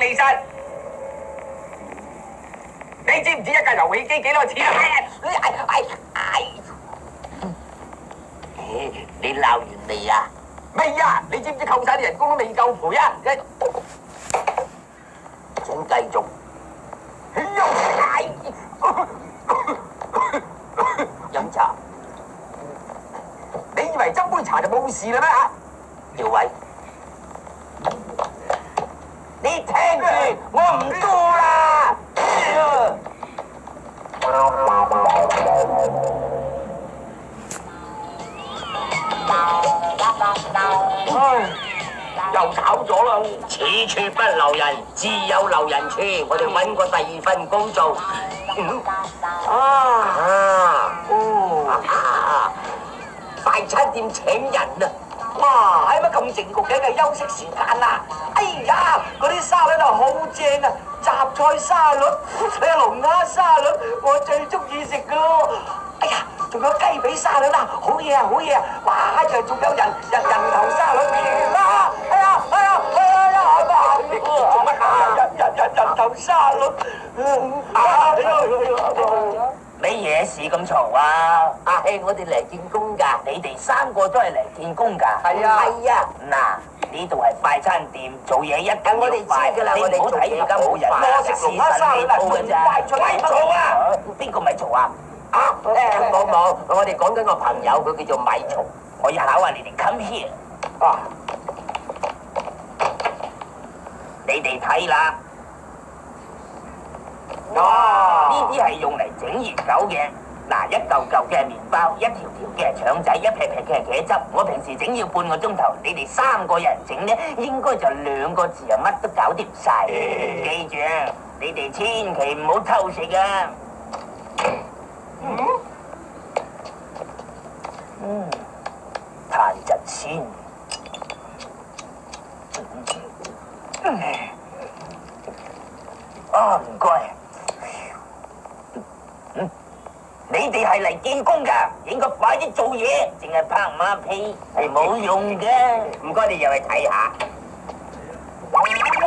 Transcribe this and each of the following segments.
其實你知唔知一架遊戲機幾多錢啊？你鬧完未啊？未啊！你知唔知扣晒啲人工都未夠賠啊？請繼續。飲茶。你以為斟杯茶就冇事啦咩嚇？條位，你聽住，我唔多啦。又炒咗啦！此處不留人，自有留人處。我哋揾個第二份工做。快餐店請人啊！哇！係乜咁靜焗嘅休息時間啊？哎呀，嗰啲沙律啊好正啊！雜菜沙律，睇下龍蝦沙律，我最中意食噶咯！哎呀，仲有雞髀沙律啊，好嘢啊，好嘢啊！哇，仲有人頭沙律啊！哎呀，做乜啊？人頭沙律咩嘢事咁嘈啊？阿兄，我哋嚟見工㗎，你哋三個都係嚟見工㗎。係啊，係啊。嗱，呢度係快餐店，做嘢一定要快。你唔好睇而家冇人，我食龍蝦沙律係嘅啫。咪嘈啊！邊個咪嘈啊？冇，我哋講緊個朋友，佢叫做米嘈。我要考下你哋 come here。你哋睇啦。呢啲係用嚟整熱狗嘅。嗱，一嚿嚿嘅麵包，一條條嘅腸仔，一撇撇嘅茄汁。我平時整要半個鐘頭，你哋三個人整呢，應該就2個字啊，乜都搞掂晒。記住啊，你哋千祈唔好偷食啊！彈陣先。唔該。你哋係嚟見工㗎，應該快啲做嘢，淨係拍馬屁係冇用嘅。唔該，你入去睇下。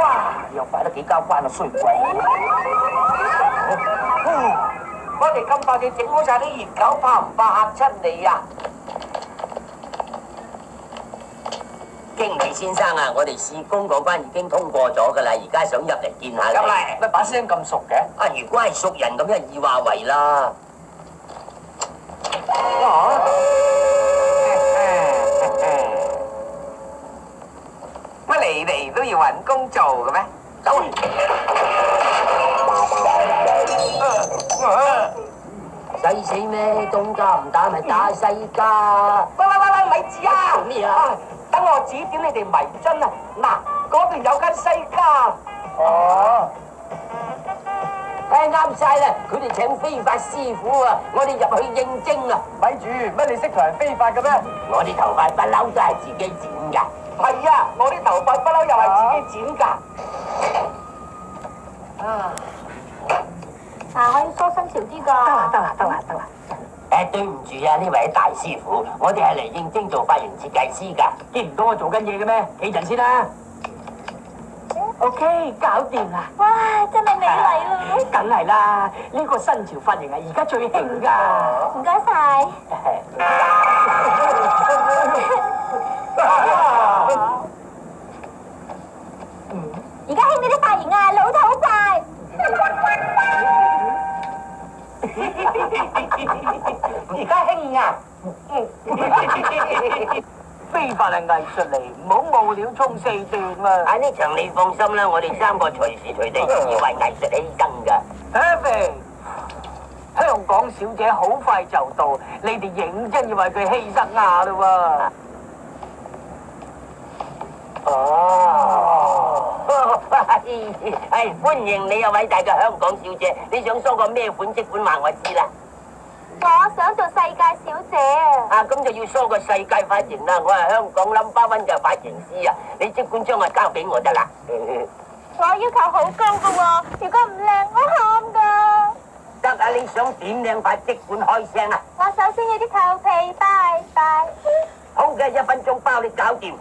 哇！又快得幾交關啊，衰鬼！我哋咁快就整好晒啲熱狗，怕唔怕嚇親你啊？經理先生啊，我哋試工嗰關已經通過咗㗎啦，而家想入嚟見下你。入嚟，乜把聲咁熟嘅？啊，如果係熟人咁就易話為啦。乜你哋都要揾工做嘅咩？走！細死咩？東家唔打咪打西家。喂，咪住啊！做咩啊？等我指點你哋迷津啊！嗱，嗰邊有間西家。啱晒啦！佢哋請非法師傅啊，我哋入去應徵啊！咪住，乜你識同人非法嘅咩？我啲頭髮不嬲都係自己剪㗎。係啊，我啲頭髮不嬲又係自己剪㗎。可以梳身潮啲㗎。得啦。對唔住啊，呢位大師傅，我哋係嚟應徵做髮型設計師㗎。見唔到我做緊嘢嘅咩？企陣先啦。OK， 搞掂啦！哇，真係美麗咯！梗係啦，呢個新潮髮型啊，而家最興㗎。唔該晒。而家興呢啲髮型啊，老土怪。而家興啊！非法係藝術嚟，唔好無料衝四段啊！喺呢場你放心啦，我哋三個隨時隨地以為藝術犧牲㗎。Perfect，香港小姐好快就到，你哋認真要為佢犧牲下啦喎！係歡迎你啊，偉大嘅香港小姐，你想梳個咩款式款話我知啦。我想做世界小姐啊！咁就要梳個世界髮型啦！我係香港No.1嘅髮型師啊！你即管將我交俾我得啦。我要求好高㗎喎，如果唔靚，我喊㗎。得啊！你想點靚法，即管開聲啊！我首先要啲頭皮，拜拜。好嘅，1分鐘包你搞掂。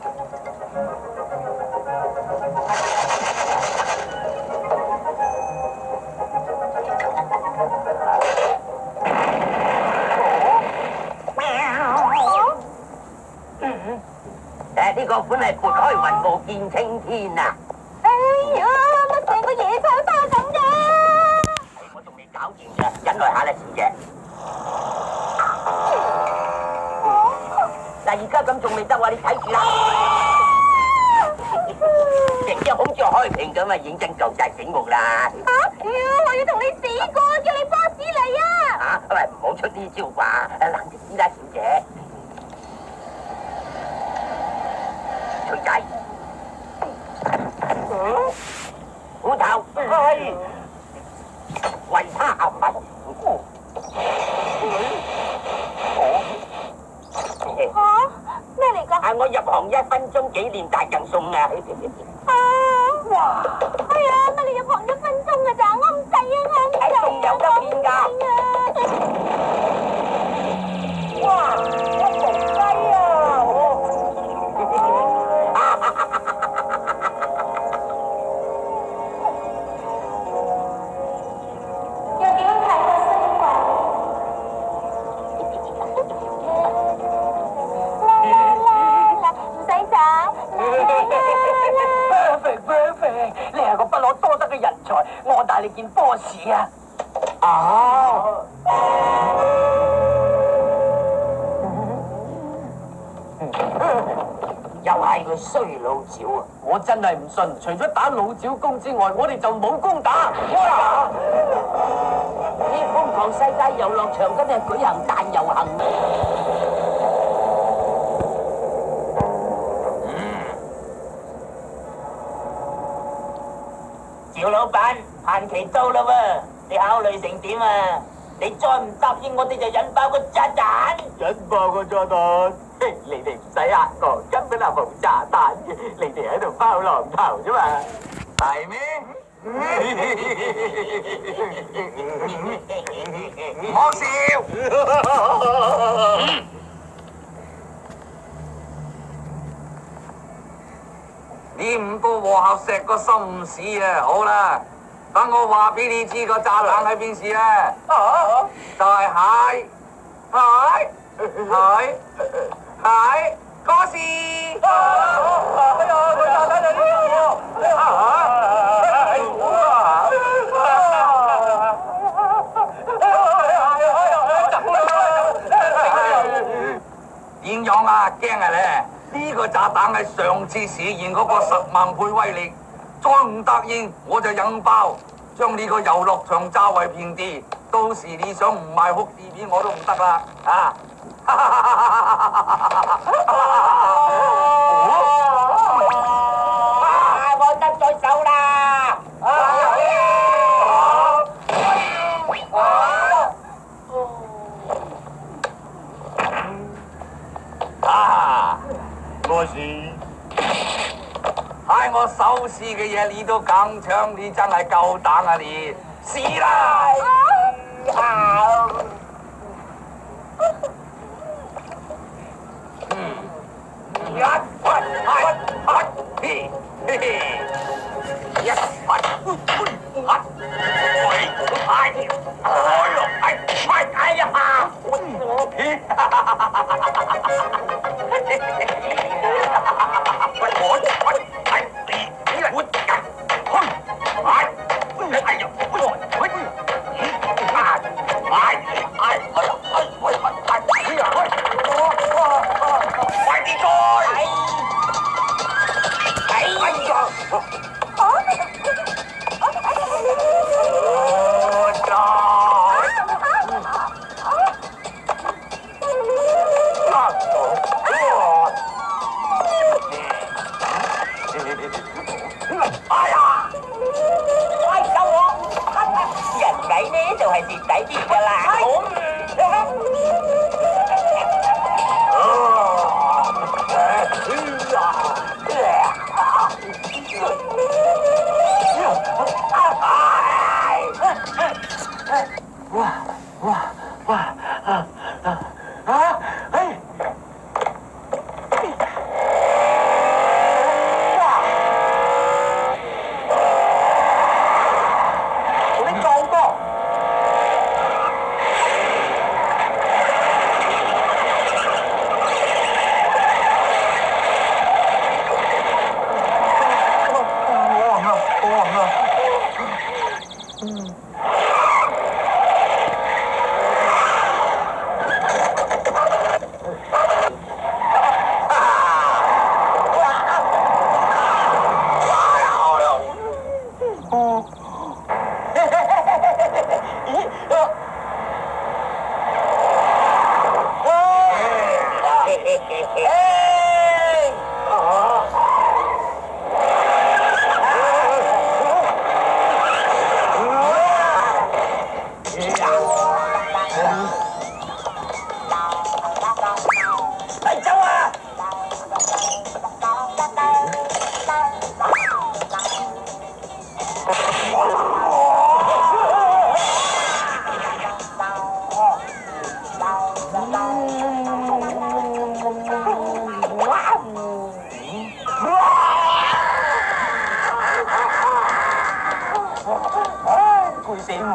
個款係撥開雲霧見青天啊！哎呀，乜成個野菜花咁嘅？我仲未搞掂㗎，忍耐下啦，小姐。嗱，而家咁仲未得喎，你睇住啦。成隻好似開屏咁啊，認真做晒醒目啦。我要同你死過，叫你 boss 嚟啊！喂，唔好出呢招啩，冷靜啲啦，小姐。徐仔，斧頭，係，維他阿米。咩嚟㗎？係我入行1分鐘紀念大贈送啊！哇！哎呀，乜你入行1分鐘㗎咋？我唔制啊，我唔制啊！仲有得變㗎！哇！我無雞啊！有幾好睇個新聞？唔使走。Perfect，你係個不攞多得嘅人才，我帶你見 boss 啊！哦，又係個衰老趙啊！我真係唔信，除咗打老趙工之外，我哋就冇工打。呢瘋狂世界遊樂場今日舉行大遊行。趙老闆，限期到啦喎，你考慮成點啊？你再唔答應我哋就引爆個炸彈！引爆個炸彈！你哋唔使呃我，根本係冇炸彈嘅，你哋喺度包狼頭啫嘛。係咩？唔好笑！呢5個和合石個心事啊，好啦，等我話俾你知個炸彈喺邊時啊！就係蟹嗰時。個炸彈就呢個點樣啊？驚啊咧！呢個炸彈係上次試驗嗰個10萬倍威力，再唔答應我就引爆，將呢個遊樂場炸為平地。到時你想唔賣哭字片我都唔得啦！啊！我得咗手啦！嗰時喺我手試嘅嘢你都敢搶，你真係夠膽啊你！試啦！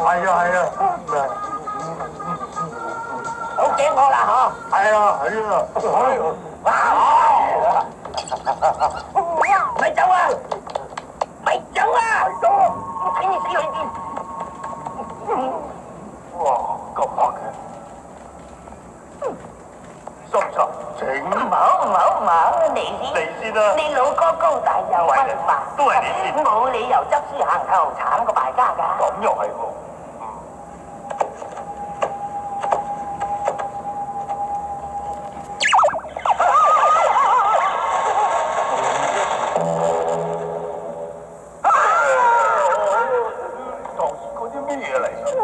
係啊係啊，好驚我啦嗬！係啊係啊，咪走啊！咪走啊！我睇你死佢先！哇咁黑嘅，叔叔請唔好，你先啦，你老哥高大又威猛，都係你先，冇理由執輸行頭慘過敗家㗎。咁又係喎。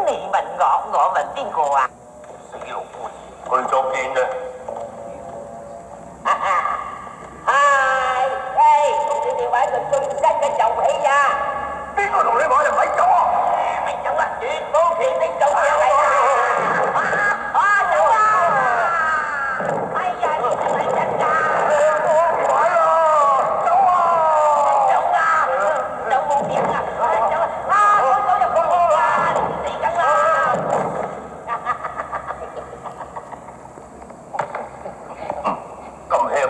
你問我問邊個啊？死老夫子，去咗邊呢？同你哋玩個最新嘅遊戲啊！邊個同你玩就咪走啊！咪走啊！絕無其的就上嚟啦！走啊！哎呀，你係咪真㗎？玩啊！走啊！走啊！走冇點啊！走啊！走入個屋啊！死梗啦！咁輕嘅，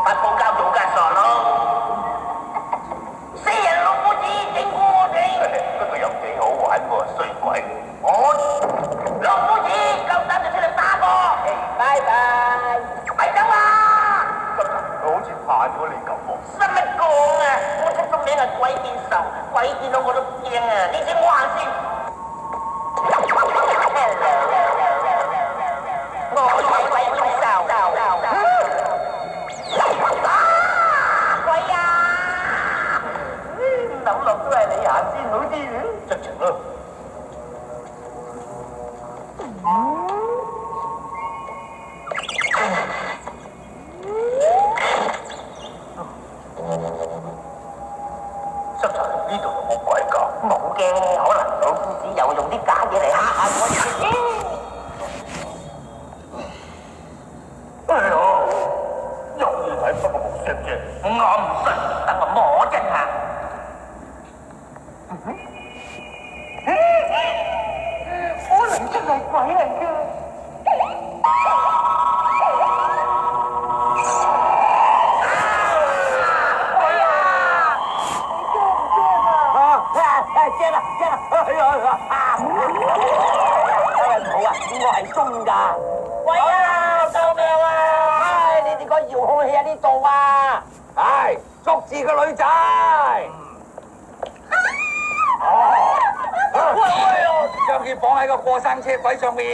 發報交做家傻佬，死人老夫子整蠱我哋！不過又幾好玩喎，衰鬼！老夫子夠膽就出嚟打我！拜拜！咪走啊！佢好似怕咗你咁喎。使乜講啊？我出咗名係鬼見愁，鬼見到我都驚啊！你先玩先。我係鬼見愁。鬼啊！諗落都係你行先好啲嘅。直情啦！濕柴呢度有冇鬼㗎？冇嘅，可能老夫子又用啲假嘢嚟嚇下我哋。哎呀，有嘢睇不過冇聲啫。我唔信，等我摸真下。可能真係鬼嚟嘅。驚啦！哎呀！好啊，我係鬆㗎。喂啊！救命啊！唉，你哋個遙控器喺呢度啊！係捉住個女仔。將佢綁喺個過山車軌上面。